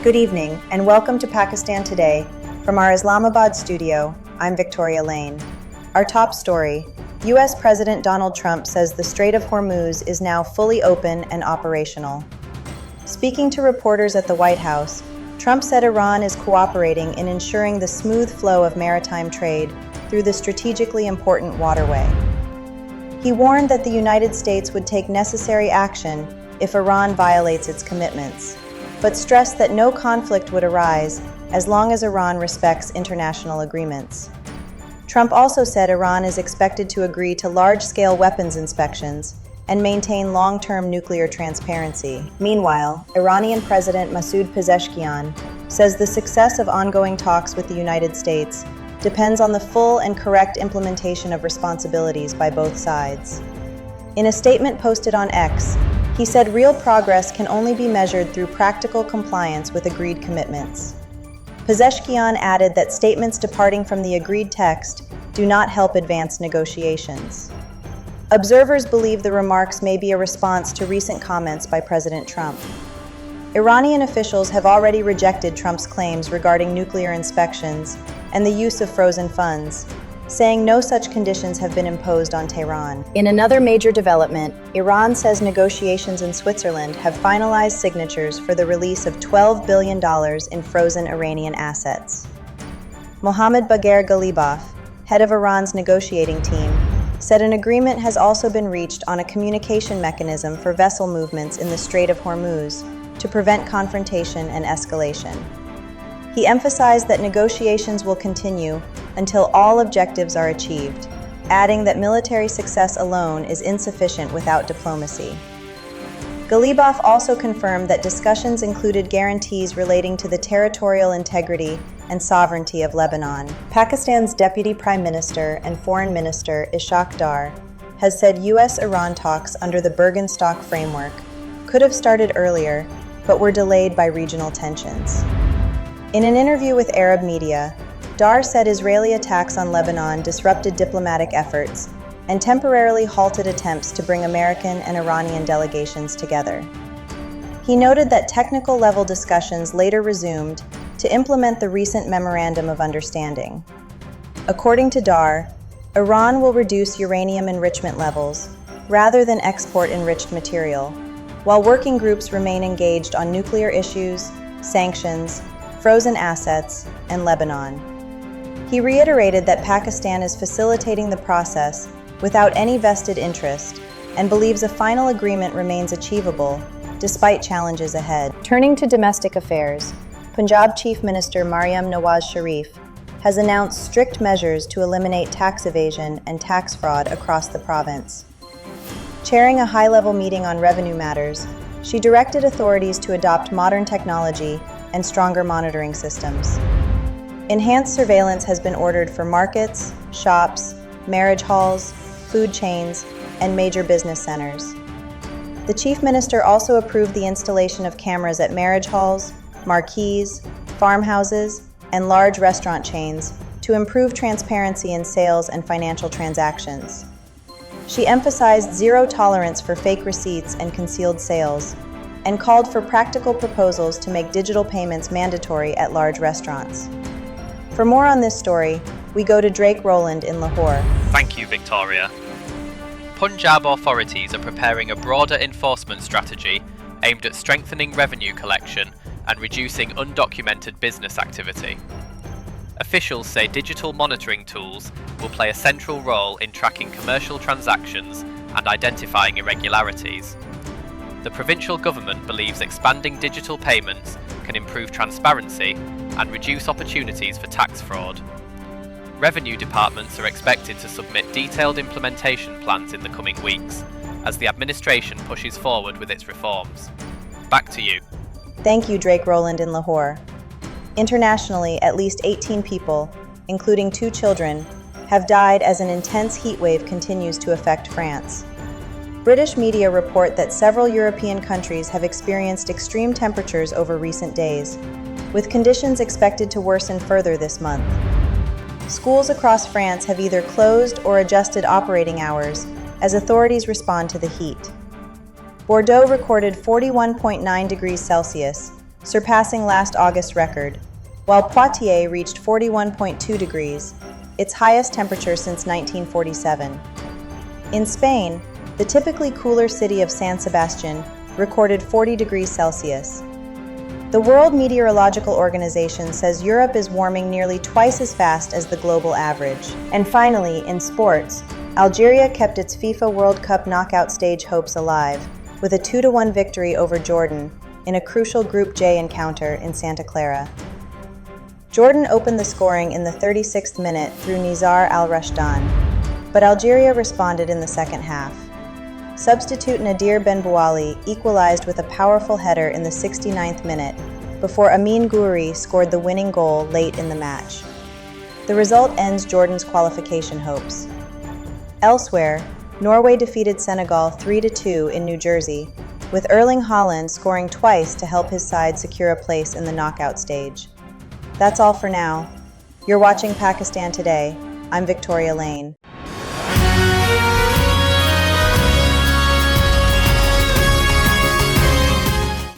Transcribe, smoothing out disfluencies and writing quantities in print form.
Good evening, and welcome to Pakistan Today. From our Islamabad studio, I'm Victoria Lane. Our top story: U.S. President Donald Trump says the Strait of Hormuz is now fully open and operational. Speaking to reporters at the White House, Trump said Iran is cooperating in ensuring the smooth flow of maritime trade through the strategically important waterway. He warned that the United States would take necessary action if Iran violates its commitments, but stressed that no conflict would arise as long as Iran respects international agreements. Trump also said Iran is expected to agree to large-scale weapons inspections and maintain long-term nuclear transparency. Meanwhile, Iranian President Masoud Pezeshkian says the success of ongoing talks with the United States depends on the full and correct implementation of responsibilities by both sides. In a statement posted on X, he said real progress can only be measured through practical compliance with agreed commitments. Pezeshkian added that statements departing from the agreed text do not help advance negotiations. Observers believe the remarks may be a response to recent comments by President Trump. Iranian officials have already rejected Trump's claims regarding nuclear inspections and the use of frozen funds, saying no such conditions have been imposed on Tehran. In another major development, Iran says negotiations in Switzerland have finalized signatures for the release of $12 billion in frozen Iranian assets. Mohammad Bagher Ghalibaf, head of Iran's negotiating team, said an agreement has also been reached on a communication mechanism for vessel movements in the Strait of Hormuz to prevent confrontation and escalation. He emphasized that negotiations will continue until all objectives are achieved, adding that military success alone is insufficient without diplomacy. Ghalibaf also confirmed that discussions included guarantees relating to the territorial integrity and sovereignty of Lebanon. Pakistan's Deputy Prime Minister and Foreign Minister Ishaq Dar has said U.S.-Iran talks under the Bergenstock framework could have started earlier, but were delayed by regional tensions. In an interview with Arab media, Dar said Israeli attacks on Lebanon disrupted diplomatic efforts and temporarily halted attempts to bring American and Iranian delegations together. He noted that technical-level discussions later resumed to implement the recent Memorandum of Understanding. According to Dar, Iran will reduce uranium enrichment levels rather than export enriched material, while working groups remain engaged on nuclear issues, sanctions, frozen assets, and Lebanon. He reiterated that Pakistan is facilitating the process without any vested interest and believes a final agreement remains achievable despite challenges ahead. Turning to domestic affairs, Punjab Chief Minister Maryam Nawaz has announced strict measures to eliminate tax evasion and tax fraud across the province. Chairing a high-level meeting on revenue matters, she directed authorities to adopt modern technology and stronger monitoring systems. Enhanced surveillance has been ordered for markets, shops, marriage halls, food chains, and major business centers. The Chief Minister also approved the installation of cameras at marriage halls, marquees, farmhouses, and large restaurant chains to improve transparency in sales and financial transactions. She emphasized zero tolerance for fake receipts and concealed sales, and called for practical proposals to make digital payments mandatory at large restaurants. For more on this story, we go to Drake Rowland in Lahore. Thank you, Victoria. Punjab authorities are preparing a broader enforcement strategy aimed at strengthening revenue collection and reducing undocumented business activity. Officials say digital monitoring tools will play a central role in tracking commercial transactions and identifying irregularities. The provincial government believes expanding digital payments can improve transparency and reduce opportunities for tax fraud. Revenue departments are expected to submit detailed implementation plans in the coming weeks as the administration pushes forward with its reforms. Back to you. Thank you, Drake Rowland in Lahore. Internationally, at least 18 people, including 2 children, have died as an intense heat wave continues to affect France. British media report that several European countries have experienced extreme temperatures over recent days, with conditions expected to worsen further this month. Schools across France have either closed or adjusted operating hours as authorities respond to the heat. Bordeaux recorded 41.9 degrees Celsius, surpassing last August's record, while Poitiers reached 41.2 degrees, its highest temperature since 1947. In Spain, the typically cooler city of San Sebastian recorded 40 degrees Celsius. The World Meteorological Organization says Europe is warming nearly twice as fast as the global average. And finally, in sports, Algeria kept its FIFA World Cup knockout stage hopes alive with a 2-1 victory over Jordan in a crucial Group J encounter in Santa Clara. Jordan opened the scoring in the 36th minute through Nizar al-Rashdan, but Algeria responded in the second half. Substitute Nadir Ben-Bouali equalized with a powerful header in the 69th minute before Amin Gouiri scored the winning goal late in the match. The result ends Jordan's qualification hopes. Elsewhere, Norway defeated Senegal 3-2 in New Jersey, with Erling Haaland scoring twice to help his side secure a place in the knockout stage. That's all for now. You're watching Pakistan Today. I'm Victoria Lane.